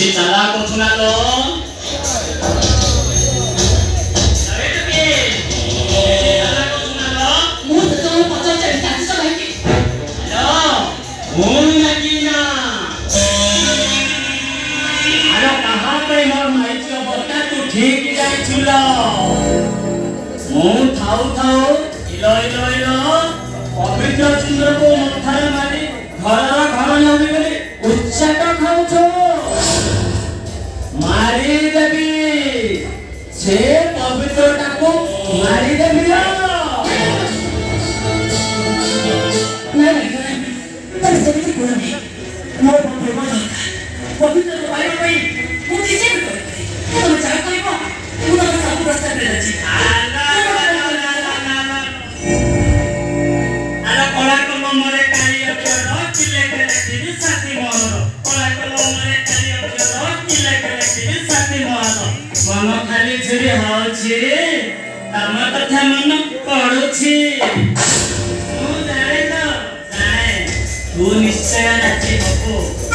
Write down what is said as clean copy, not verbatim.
বেশি চালা করছো না তো ठीक जाइछिल मु थाउ थाउ इलो इलो इलो पवित्र चंद्र को मथारे मारी घर घर नबी बोली उच्चाट खाउछो मारी देबी से पवित्रता को मारी देबी लो नहीं सेମିତି कोन नहीं मो पवित्र पाइबा पई मु किसे भी करे तुम चाह कहबो मु तो सब रास्ता पे अछि आला कोला को मरे काली अक्षर चिले के रखी साथी मोर कोला को मरे काली अक्षर चिले के रखी साथी मोर मन खाली छुरी होछि तम कथा मन पडुछि तू जाने तो जाने तू निश्चय नाची बकु